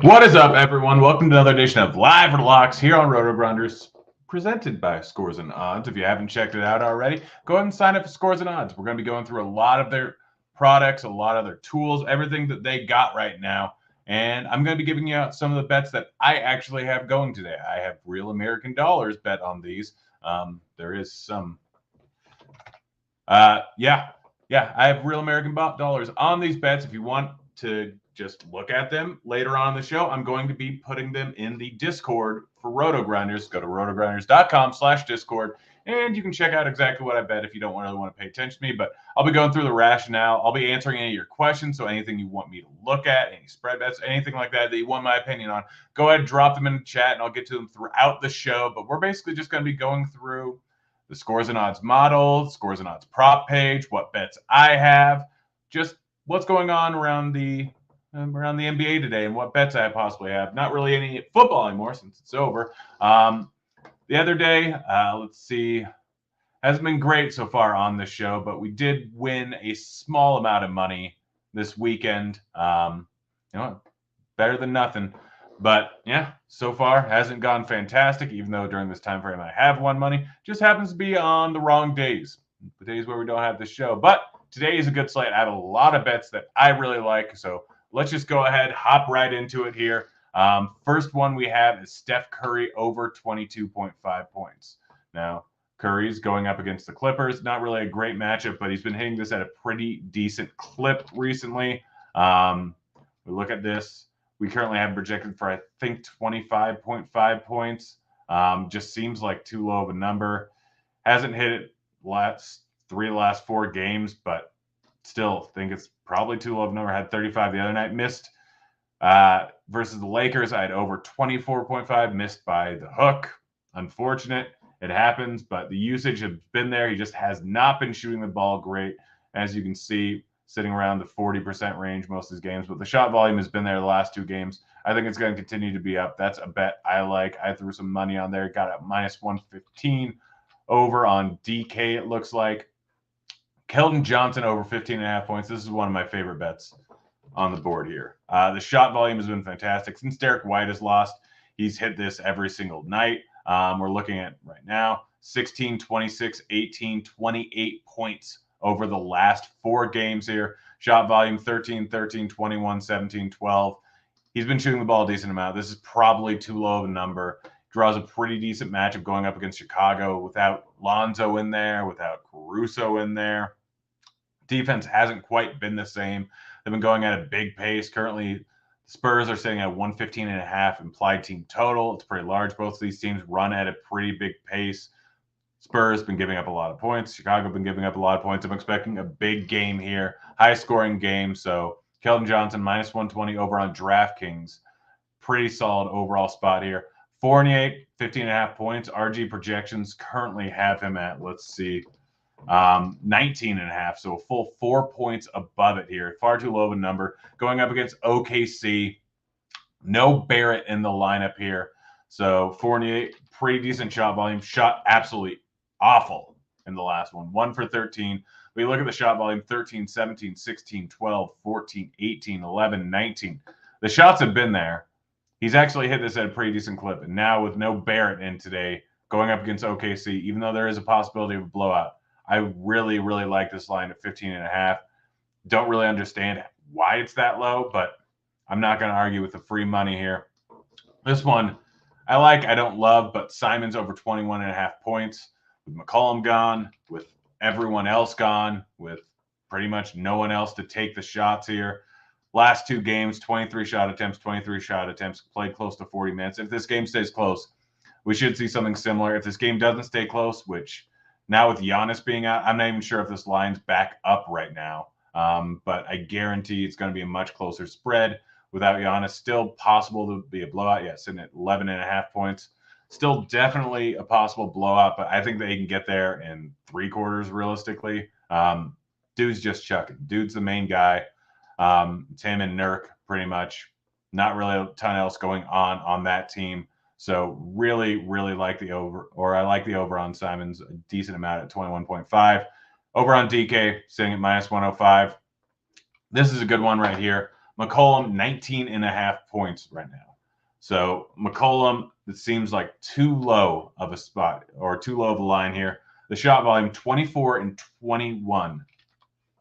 What is up, everyone? Welcome to another edition of Live or Locks here on RotoGrinders, presented by Scores and Odds. If you haven't checked it out already, go ahead and sign up for Scores and Odds. We're going to be going through a lot of their products, a lot of their tools, everything that they got right now. And I'm going to be giving you out some of the bets that I actually have going today. I have real American dollars bet on these. There is some, yeah, I have real American dollars on these bets. If you want to just look at them later on in the show, I'm going to be putting them in the Discord for RotoGrinders. Go to rotogrinders.com/Discord, and you can check out exactly what I bet if you don't really want to pay attention to me. But I'll be going through the rationale. I'll be answering any of your questions. So anything you want me to look at, any spread bets, anything like that that you want my opinion on, go ahead and drop them in the chat, and I'll get to them throughout the show. But we're basically just going to be going through the Scores and Odds model, Scores and Odds prop page, what bets I have, just what's going on around the NBA today and what bets I possibly have. Not really any football anymore since it's over. The other day, let's see, hasn't been great so far on the show, but we did win a small amount of money this weekend. Better than nothing. But yeah, so far hasn't gone fantastic, even though during this time frame I have won money. Just happens to be on the wrong days, the days where we don't have the show. But today is a good slate. I have a lot of bets that I really like. So let's just go ahead, hop right into it here. First one we have is Steph Curry over 22.5 points. Now, Curry's going up against the Clippers. Not really a great matchup, but he's been hitting this at a pretty decent clip recently. We look at this. We currently have projected for, I think, 25.5 points. Just seems like too low of a number. Hasn't hit it last 4 games, but still think it's probably too low of a number. Had 35 the other night. Missed versus the Lakers. I had over 24.5. Missed by the hook. Unfortunate. It happens, but the usage has been there. He just has not been shooting the ball great. As you can see, sitting around the 40% range most of his games, but the shot volume has been there the last 2 games. I think it's going to continue to be up. That's a bet I like. I threw some money on there, got at minus 115 over on DK, it looks like. Keldon Johnson over 15.5 points. This is one of my favorite bets on the board here. The shot volume has been fantastic. Since Derek White has lost, he's hit this every single night. We're looking at right now 16, 26, 18, 28 points over the last 4 games here. Shot volume 13, 13, 21, 17, 12. He's been shooting the ball a decent amount. This is probably too low of a number. Draws a pretty decent matchup going up against Chicago without Lonzo in there, without Caruso in there. Defense hasn't quite been the same. They've been going at a big pace. Currently, the Spurs are sitting at 115.5 implied team total. It's pretty large. Both of these teams run at a pretty big pace. Spurs been giving up a lot of points. Chicago been giving up a lot of points. I'm expecting a big game here, high-scoring game. So Keldon Johnson minus 120 over on DraftKings. Pretty solid overall spot here. Fournier, 15.5 points. RG projections currently have him at, let's see, 19.5. So a full 4 points above it here. Far too low of a number. Going up against OKC. No Barrett in the lineup here. So Fournier, pretty decent shot volume. Shot absolutely awful in the last one. 1 for 13. We look at the shot volume 13, 17, 16, 12, 14, 18, 11, 19. The shots have been there. He's actually hit this at a pretty decent clip. And now with no Barrett in today, going up against OKC, even though there is a possibility of a blowout, I really, really like this line at 15.5. Don't really understand why it's that low, but I'm not going to argue with the free money here. This one I like, I don't love, but Simon's over 21.5 points. With McCollum gone, with everyone else gone, with pretty much no one else to take the shots here. Last 2 games, 23 shot attempts, played close to 40 minutes. If this game stays close, we should see something similar. If this game doesn't stay close, which now with Giannis being out, I'm not even sure if this line's back up right now. But I guarantee it's going to be a much closer spread without Giannis. Still possible to be a blowout. Yeah, sitting at 11.5 points. Still definitely a possible blowout, but I think they can get there in 3 quarters realistically. Dude's just chucking. Dude's the main guy. It's him and Nurk pretty much. Not really a ton else going on that team. So really, really like the over, or I like the over on Simons a decent amount at 21.5. Over on DK, sitting at minus 105. This is a good one right here. McCollum, 19.5 points right now. So McCollum, it seems like too low of a spot or too low of a line here. The shot volume, 24 and 21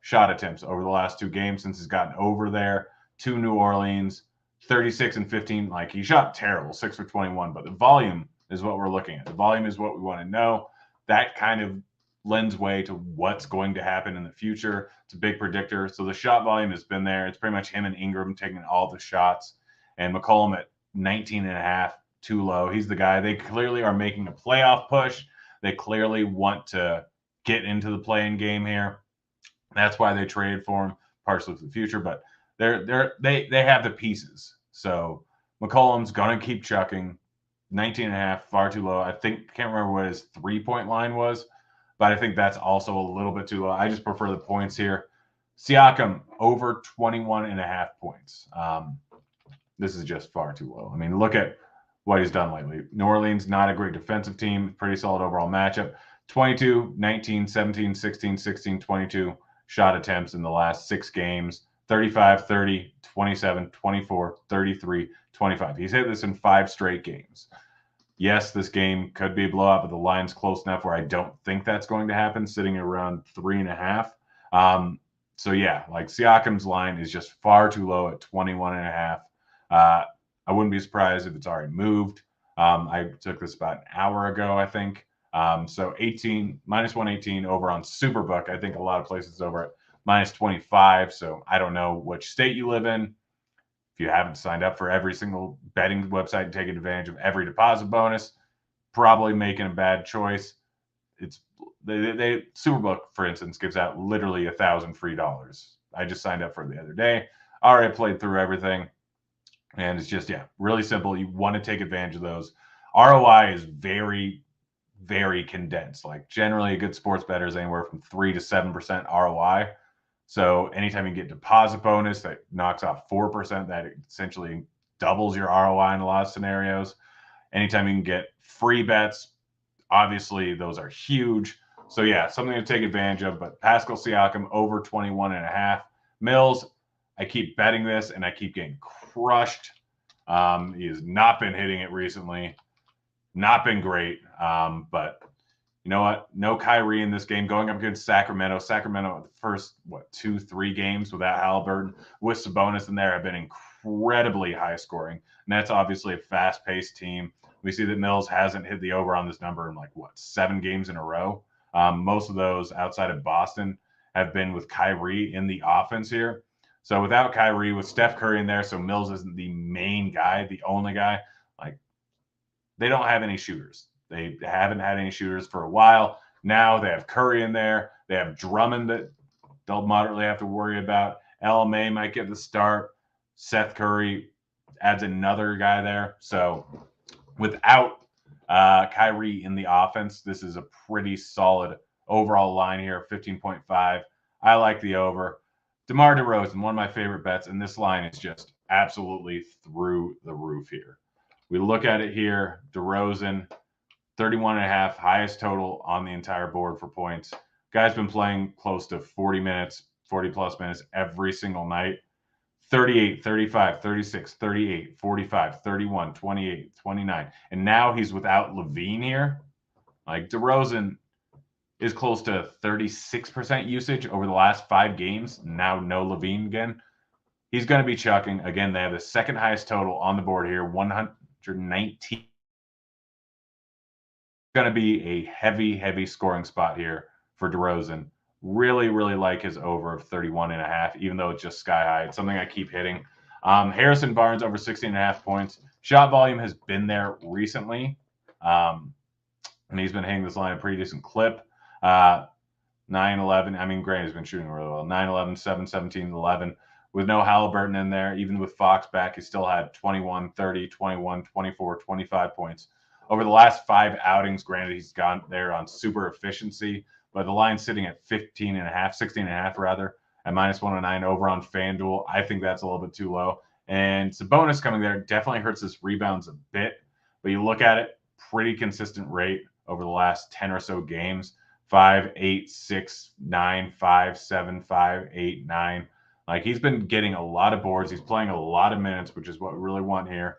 shot attempts over the last 2 games since he's gotten over there to New Orleans. 36 and 15. Like, he shot terrible, 6 for 21, but the volume is what we're looking at. The volume is what we want to know. That kind of lends way to what's going to happen in the future. It's a big predictor. So the shot volume has been there. It's pretty much him and Ingram taking all the shots, and McCollum at 19.5, too low. He's the guy. They clearly are making a playoff push. They clearly want to get into the play-in game here. That's why they traded for him, partially for the future, but they have the pieces. So McCollum's gonna keep chucking. 19.5, far too low. Can't remember what his 3-point line was, but I think that's also a little bit too low. I just prefer the points here. Siakam, over 21.5 points. This is just far too low. I mean, look at what he's done lately. New Orleans, not a great defensive team. Pretty solid overall matchup. 22, 19, 17, 16, 16, 22 shot attempts in the last 6 games. 35, 30, 27, 24, 33, 25. He's hit this in 5 straight games. Yes, this game could be a blowout, but the line's close enough where I don't think that's going to happen, sitting around 3.5. So yeah, like, Siakam's line is just far too low at 21.5. I wouldn't be surprised if it's already moved. I took this about an hour ago, I think. So 18, minus 118 over on Superbook. I think a lot of places over at minus 25. So I don't know which state you live in. If you haven't signed up for every single betting website and taking advantage of every deposit bonus, probably making a bad choice. It's Superbook, for instance, gives out literally 1,000 free dollars. I just signed up for it the other day. Already played through everything. And it's just, yeah, really simple. You want to take advantage of those. ROI is very, very condensed. Like, generally, a good sports better is anywhere from 3 to 7% ROI. So anytime you get deposit bonus, that knocks off 4%. That essentially doubles your ROI in a lot of scenarios. Anytime you can get free bets, obviously those are huge. So yeah, something to take advantage of. But Pascal Siakam over 21.5. Mills, I keep betting this and I keep getting crushed. He has not been hitting it recently. Not been great. But you know what? No Kyrie in this game. Going up against Sacramento. Sacramento, the first, 2-3 games without Halliburton, with Sabonis in there, have been incredibly high scoring. And that's obviously a fast-paced team. We see that Mills hasn't hit the over on this number in 7 games in a row. Most of those outside of Boston have been with Kyrie in the offense here. So without Kyrie, with Steph Curry in there, so Mills isn't the main guy, the only guy, they don't have any shooters. They haven't had any shooters for a while. Now they have Curry in there. They have Drummond that they'll moderately have to worry about. LMA might get the start. Seth Curry adds another guy there. So without Kyrie in the offense, this is a pretty solid overall line here, 15.5. I like the over. DeMar DeRozan, one of my favorite bets, and this line is just absolutely through the roof here. We look at it here, DeRozan, 31.5, highest total on the entire board for points. Guy's been playing close to 40 minutes, 40-plus minutes every single night. 38, 35, 36, 38, 45, 31, 28, 29. And now he's without Levine here. Like, DeRozan is close to 36% usage over the last 5 games. Now no Levine again. He's going to be chucking. Again, they have the second highest total on the board here, 119. Going to be a heavy, heavy scoring spot here for DeRozan. Really, really like his over of 31.5, even though it's just sky high. It's something I keep hitting. Harrison Barnes over 16.5 points. Shot volume has been there recently. And he's been hitting this line a pretty decent clip. 9-11. I mean, Grant has been shooting really well. 9-11, 7, 17, 11. With no Halliburton in there, even with Fox back, he still had 21, 30, 21, 24, 25 points. Over the last 5 outings, granted, he's gone there on super efficiency, but the line's sitting at 15.5, 16.5 rather, at minus 109 over on FanDuel. I think that's a little bit too low. And Sabonis coming there definitely hurts his rebounds a bit, but you look at it, pretty consistent rate over the last 10 or so games. 5, 8, 6, 9, 5, 7, 5, 8, 9. Like, he's been getting a lot of boards. He's playing a lot of minutes, which is what we really want here.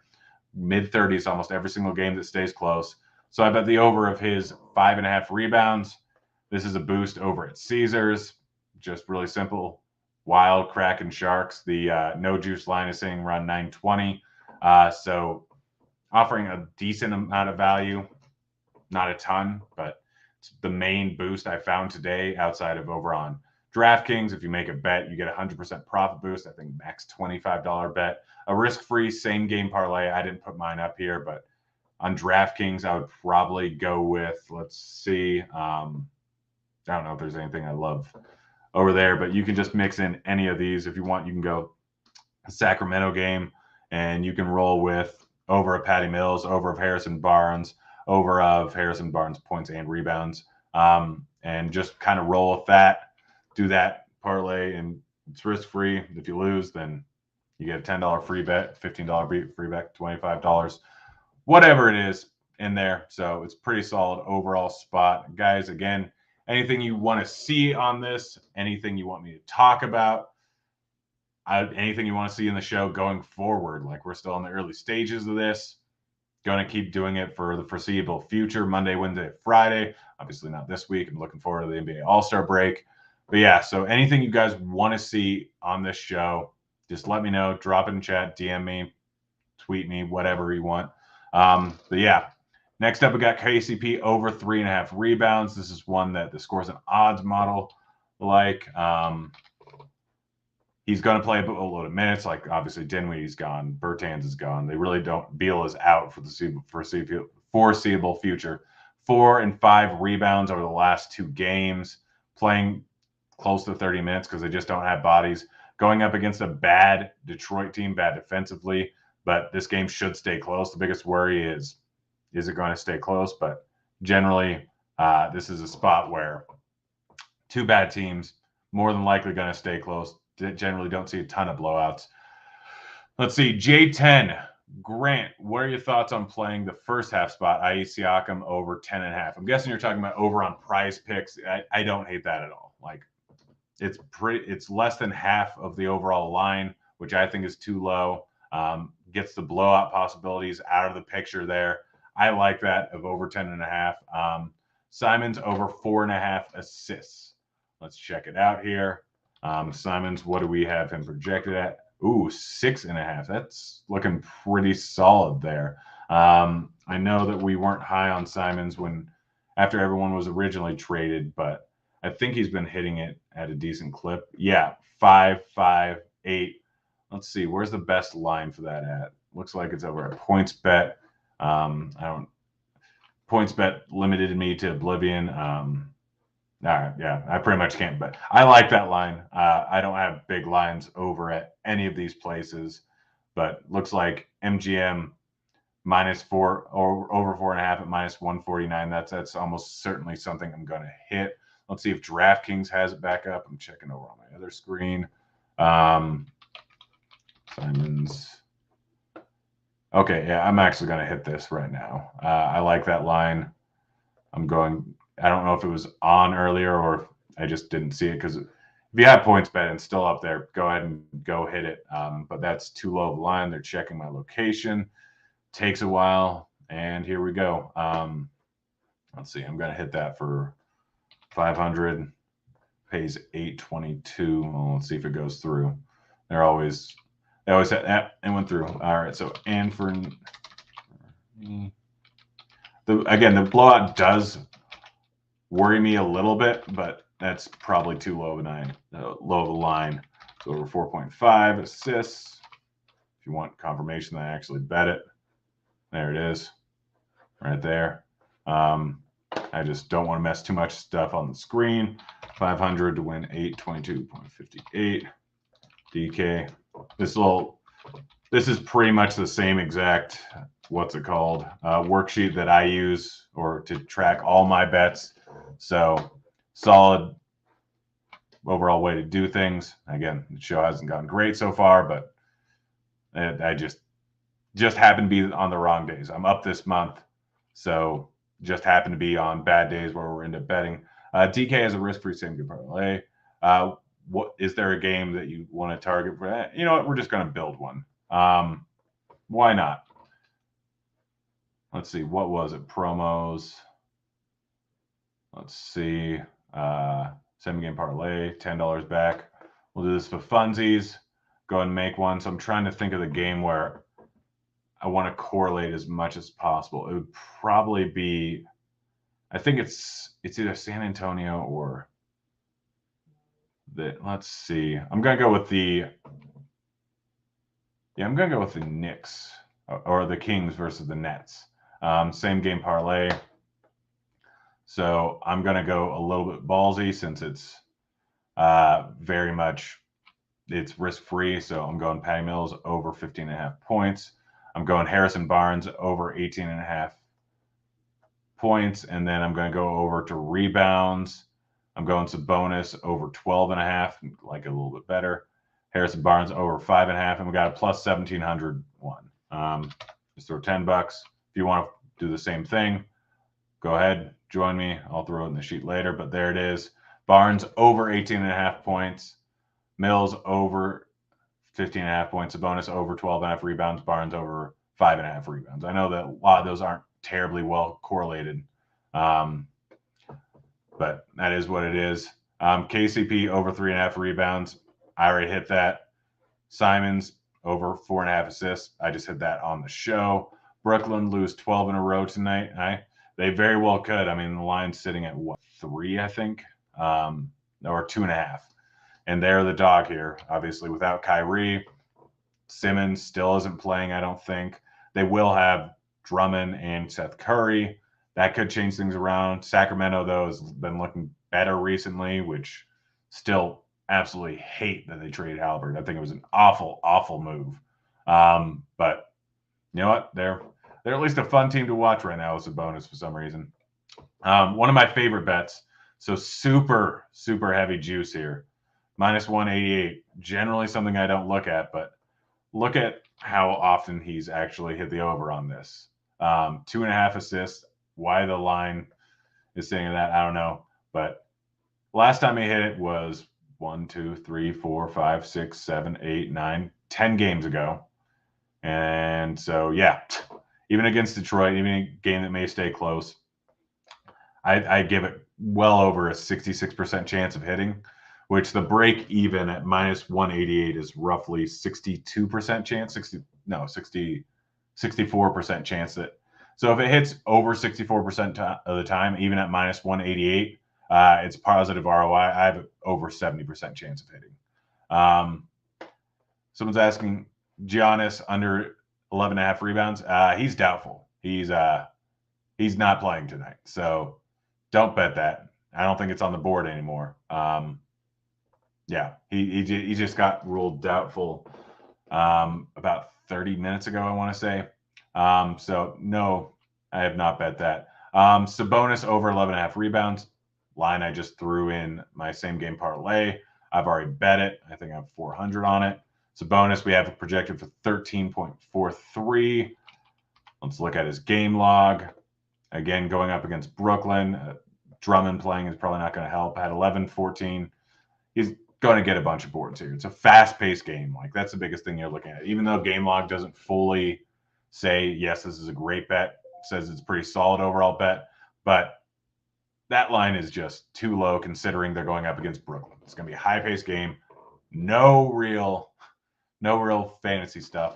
Mid-30s almost every single game that stays close. So I bet the over of his 5.5 rebounds. This is a boost over at Caesars. Just really simple. Wild, Kraken, Sharks. The no juice line is saying around 920. So offering a decent amount of value. Not a ton, but it's the main boost I found today outside of over on DraftKings. If you make a bet, you get a 100% profit boost. I think max $25 bet. A risk-free same game parlay. I didn't put mine up here, but on DraftKings, I would probably go with, let's see. I don't know if there's anything I love over there, but you can just mix in any of these. If you want, you can go Sacramento game, and you can roll with over of Patty Mills, over of Harrison Barnes, over of Harrison Barnes points and rebounds, and just kind of roll with that. Do that parlay, and it's risk-free. If you lose, then you get a $10 free bet, $15 free bet, $25, whatever it is in there. So it's pretty solid overall spot. Guys, again, anything you want to see on this, anything you want me to talk about, anything you want to see in the show going forward, like we're still in the early stages of this. Going to keep doing it for the foreseeable future, Monday, Wednesday, Friday. Obviously not this week. I'm looking forward to the NBA All-Star break. But yeah, so anything you guys want to see on this show, just let me know. Drop it in chat, DM me, tweet me, whatever you want. But yeah, next up we got KCP over 3.5 rebounds. This is one that the Scores and Odds model like. He's going to play a load of minutes. Like, obviously, Dinwiddie's gone. Bertans is gone. They really don't. Beal is out for the foreseeable future. 4 and 5 rebounds over the last 2 games. Playing close to 30 minutes because they just don't have bodies. Going up against a bad Detroit team, bad defensively. But this game should stay close. The biggest worry is it going to stay close? But generally, this is a spot where 2 bad teams, more than likely going to stay close. Generally don't see a ton of blowouts. Let's see. J10. Grant, what are your thoughts on playing the first half spot, i.e. Siakam over 10.5? I'm guessing you're talking about over on Prize Picks. I don't hate that at all. Like, it's less than half of the overall line, which I think is too low. Gets the blowout possibilities out of the picture there. I like that of over 10.5. Simons over 4.5 assists. Let's check it out here. Simons, what do we have him projected at? Ooh, 6.5. That's looking pretty solid there. I know that we weren't high on Simons after everyone was originally traded, but I think he's been hitting it at a decent clip. Yeah, 5, 5, 8. Let's see, where's the best line for that at? Looks like it's over at PointsBet. PointsBet limited me to oblivion. All right, yeah, I pretty much can't, but I like that line. I don't have big lines over at any of these places, but looks like MGM -4 or over 4.5 at -149. That's almost certainly something I'm going to hit. Let's see if DraftKings has it back up. I'm checking over on my other screen. Simons. Okay, yeah, I'm actually going to hit this right now. I like that line. I don't know if it was on earlier or if I just didn't see it, because if you have PointsBet and still up there, go ahead and go hit it. But that's too low of a line. They're checking my location. Takes a while, and here we go. Let's see. I'm going to hit that for 500. Pays 822. Well, let's see if it goes through. They always said that and went through. All right. So, and for the blowout does worry me a little bit, but that's probably too low of a line. So over 4.5 assists. If you want confirmation that I actually bet it, there it is, right there. I just don't want to mess too much stuff on the screen. 500 to win 822.58. DK. This is pretty much the same exact worksheet that I use to track all my bets. So solid overall way to do things. Again, the show hasn't gone great so far, but I just happened to be on the wrong days. I'm up this month, so just happened to be on bad days where we're into betting. DK has a risk-free same good parlay. what is there a game that you want to target for that? You know what? We're just going to build one. Why not? Let's see. What was it? Promos. Let's see. 7-game parlay, $10 back. We'll do this for funsies. Go ahead and make one. So I'm trying to think of the game where I want to correlate as much as possible. It would probably be, I think it's either San Antonio or let's see. I'm gonna go with the Knicks or the Kings versus the Nets. Same game parlay. So I'm gonna go a little bit ballsy since it's very much it's risk free. So I'm going Patty Mills over 15.5 points. I'm going Harrison Barnes over 18.5 points, and then I'm going to go over to rebounds. I'm going Sabonis over 12.5, like a little bit better. Harrison Barnes over 5.5, and we got a plus 1,700 one. Just throw $10. If you want to do the same thing, go ahead, join me. I'll throw it in the sheet later, but there it is. Barnes over 18.5 points. Mills over 15.5 points. Sabonis over 12.5 rebounds. Barnes over 5.5 rebounds. I know that a lot of those aren't terribly well correlated, but that is what it is. KCP over 3.5 rebounds. I already hit that. Simons over 4.5 assists. I just hit that on the show. Brooklyn lose 12 in a row tonight. They very well could. I mean, the line's sitting at what, 3, I think, or 2.5. And they're the dog here, obviously, without Kyrie. Simmons still isn't playing, I don't think. They will have Drummond and Seth Curry. That could change things around. Sacramento, though, has been looking better recently, which still absolutely hate that they traded Halliburton. I think it was an awful, awful move. But you know what? They're at least a fun team to watch right now with Sabonis for some reason. One of my favorite bets. So super, super heavy juice here. Minus 188. Generally something I don't look at, but look at how often he's actually hit the over on this. 2.5 assists. Why the line is saying that, I don't know. But last time he hit it was 1, 2, 3, 4, 5, 6, 7, 8, 9, 10 games ago. And so, yeah, even against Detroit, even a game that may stay close, I give it well over a 66% chance of hitting, which the break even at minus 188 is roughly 62% chance, 64% chance that. So if it hits over 64% of the time, even at minus 188, it's positive ROI. I have over 70% chance of hitting. Someone's asking Giannis under 11.5 rebounds. He's doubtful. He's not playing tonight, so don't bet that. I don't think it's on the board anymore. Yeah, he just got ruled doubtful about 30 minutes ago, I want to say. So no, I have not bet that. Sabonis over 11.5 rebounds. Line I just threw in my same game parlay. I've already bet it. I think I have 400 on it. Sabonis, we have it projected for 13.43. Let's look at his game log. Again, going up against Brooklyn. Drummond playing is probably not going to help. Had 11, 14. He's going to get a bunch of boards here. It's a fast-paced game. Like, that's the biggest thing you're looking at. Even though game log doesn't fully say, yes, this is a great bet, it says it's a pretty solid overall bet, but that line is just too low considering they're going up against Brooklyn. It's going to be a high-paced game. No real fantasy stuff.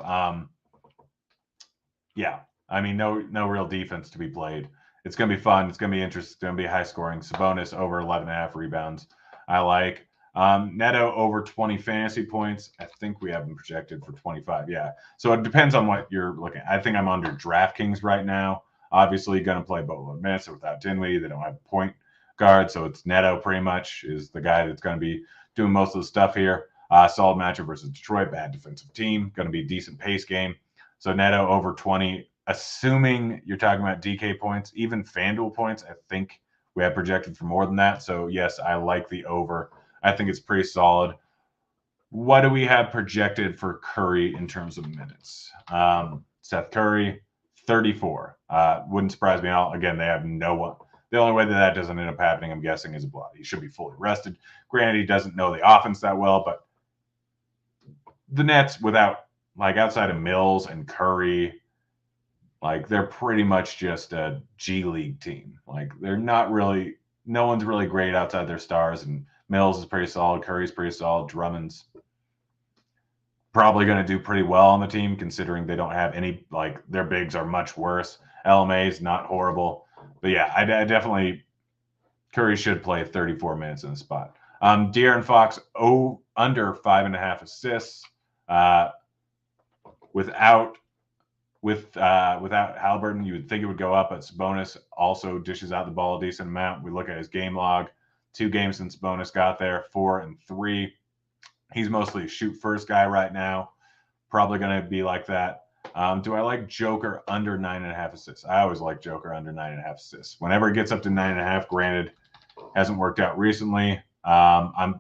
Yeah, I mean, no real defense to be played. It's going to be fun. It's going to be interesting. It's going to be high scoring. Sabonis over 11.5 rebounds. I like. Neto over 20 fantasy points. I think we have him projected for 25. Yeah. So it depends on what you're looking at. I think I'm under DraftKings right now. Obviously, going to play Butler and Minnesota without Dinwiddie. They don't have a point guard. So it's Neto pretty much is the guy that's going to be doing most of the stuff here. Solid matchup versus Detroit. Bad defensive team. Going to be a decent pace game. So Neto over 20. Assuming you're talking about DK points, even FanDuel points, I think we have projected for more than that. So, yes, I like the over. I think it's pretty solid. What do we have projected for Curry in terms of minutes? Seth Curry, 34. Wouldn't surprise me at all. Again, they have no The only way that doesn't end up happening, I'm guessing, is a blowout. He should be fully rested. Granted, he doesn't know the offense that well, but the Nets, without, like, outside of Mills and Curry, like, they're pretty much just a G League team. Like, they're not really, no one's really great outside their stars, and Mills is pretty solid, Curry's pretty solid, Drummond's probably going to do pretty well on the team, considering they don't have any, like, their bigs are much worse. LMA's not horrible. But yeah, I definitely, Curry should play 34 minutes in the spot. De'Aaron Fox, under 5.5 assists. Without Halliburton, you would think it would go up, but Sabonis also dishes out the ball a decent amount. We look at his game log. 2 games since Sabonis got there, 4 and 3. He's mostly a shoot first guy right now. Probably going to be like that. Do I like Joker under 9.5 assists? I always like Joker under 9.5 assists. Whenever it gets up to 9.5, granted, hasn't worked out recently. I'm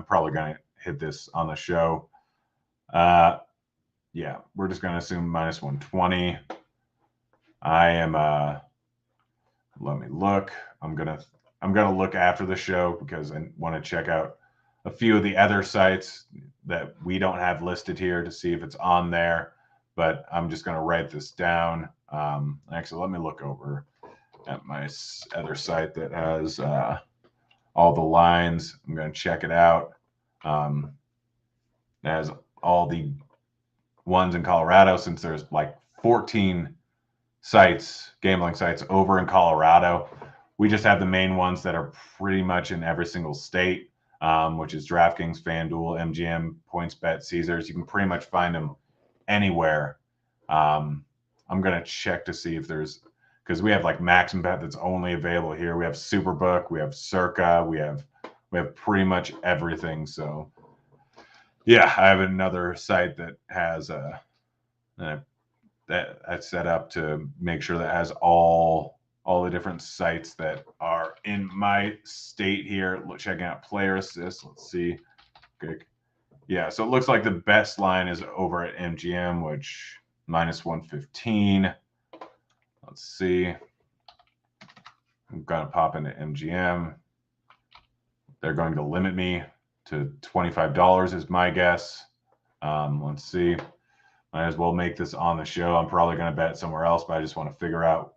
probably going to hit this on the show. Yeah, we're just going to assume minus 120. I am, let me look. I'm going to look after the show because I want to check out a few of the other sites that we don't have listed here to see if it's on there, but I'm just going to write this down. Actually, let me look over at my other site that has all the lines. I'm going to check it out. It has all the ones in Colorado, since there's like 14 sites, gambling sites over in Colorado. We just have the main ones that are pretty much in every single state, which is DraftKings, FanDuel, MGM, PointsBet, Caesars. You can pretty much find them anywhere. I'm going to check to see if there's, because we have like MaximBet that's only available here. We have Superbook, we have Circa, we have pretty much everything. So yeah, I have another site that has that I set up to make sure that has all the different sites that are in my state here. Checking out player assists. Let's see. Okay. Yeah, so it looks like the best line is over at MGM, which minus 115. Let's see. I'm going to pop into MGM. They're going to limit me to $25 is my guess. Let's see. Might as well make this on the show. I'm probably going to bet somewhere else, but I just want to figure out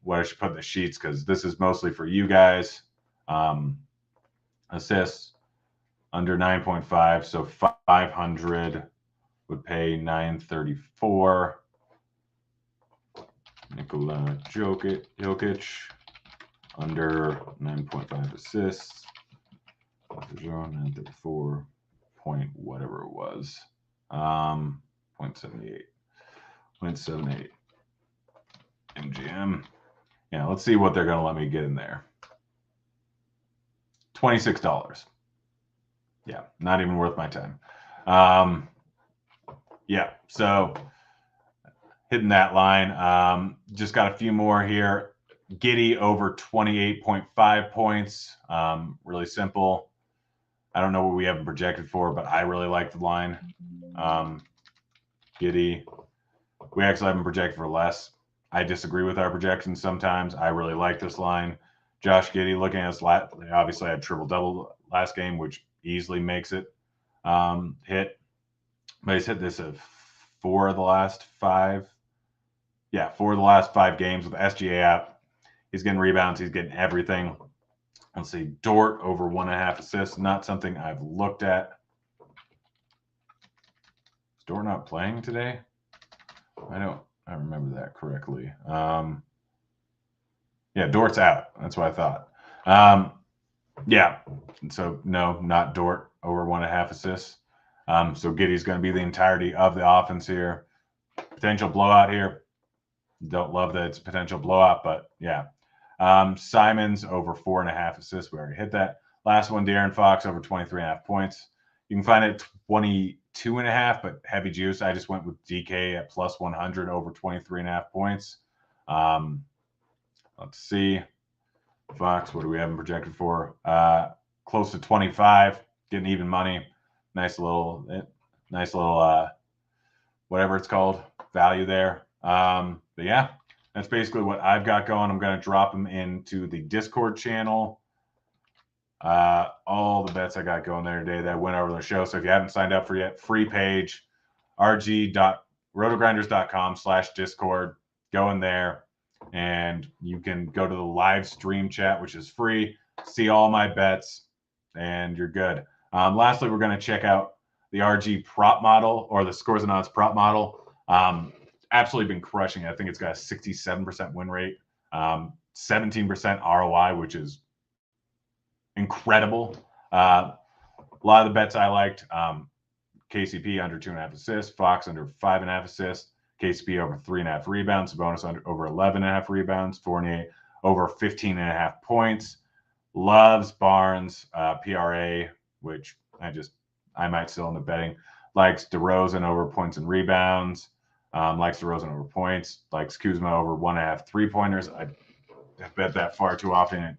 what I should put in the sheets because this is mostly for you guys. Assists under 9.5, so 500 would pay 934. Nikola Jokic under 9.5 assists. 934 point whatever it was. 0.78. 0.78. MGM. Yeah, let's see what they're going to let me get in there. $26. Yeah, not even worth my time. Yeah, so hitting that line. Just got a few more here. Giddey over 28.5 points. Really simple. I don't know what we have projected for, but I really like the line. Giddey. We actually have him projected for less. I disagree with our projections sometimes. I really like this line. Josh Giddey, looking at us, obviously had triple-double last game, which easily makes it hit. But he's hit this of 4 of the last 5. Yeah, 4 of the last 5 games with SGA out. He's getting rebounds. He's getting everything. Let's see. Dort over 1.5 assists. Not something I've looked at. Is Dort not playing today? I remember that correctly. Yeah, Dort's out. That's what I thought. Yeah. So no, not Dort over 1.5 assists. So Giddey's going to be the entirety of the offense here. Potential blowout here. Don't love that it's a potential blowout, but yeah. Simons over 4.5 assists. We already hit that. Last one, De'Aaron Fox over 23.5 points. You can find it at 22.5, but heavy juice. I just went with DK at plus 100 over 23.5 points. Let's see. Fox, what do we have him projected for? Close to 25, getting even money. Nice little, whatever it's called, value there. But yeah, that's basically what I've got going. I'm going to drop them into the Discord channel. All the bets I got going there today that went over the show. So if you haven't signed up for yet, free page, rotogrinders.com/discord. Go in there and you can go to the live stream chat, which is free. See all my bets, and you're good. Lastly, we're going to check out the RG prop model, or the Scores and Odds prop model. Absolutely been crushing it. I think it's got a 67% win rate, 17% ROI, which is incredible. A lot of the bets I liked, KCP under 2.5 assists, Fox under 5.5 assists, KCP over 3.5 rebounds, Sabonis over 11.5 rebounds, Fournier over 15.5 points, loves Barnes, PRA, which I might still end up betting, likes DeRozan over points and rebounds, likes DeRozan over points, likes Kuzma over 1.5 3-pointers. I bet that far too often. It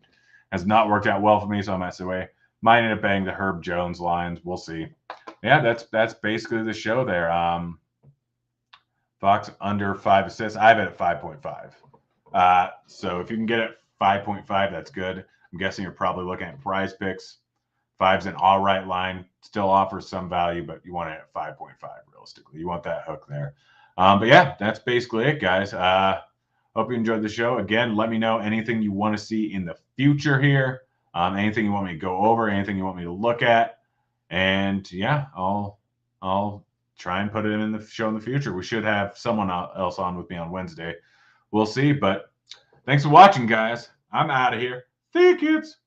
has not worked out well for me, so I might say away. Might end up betting the Herb Jones lines. We'll see. Yeah, that's basically the show there. Fox under 5 assists. I have it at 5.5. So if you can get it 5.5, that's good. I'm guessing you're probably looking at Prize Picks. 5's an all right line. Still offers some value, but you want it at 5.5 realistically. You want that hook there. But yeah, that's basically it, guys. Hope you enjoyed the show. Again, let me know anything you want to see in the future here. Anything you want me to go over, anything you want me to look at. And yeah, I'll try and put it in the show in the future. We should have someone else on with me on Wednesday. We'll see. But thanks for watching, guys. I'm out of here. See you, kids.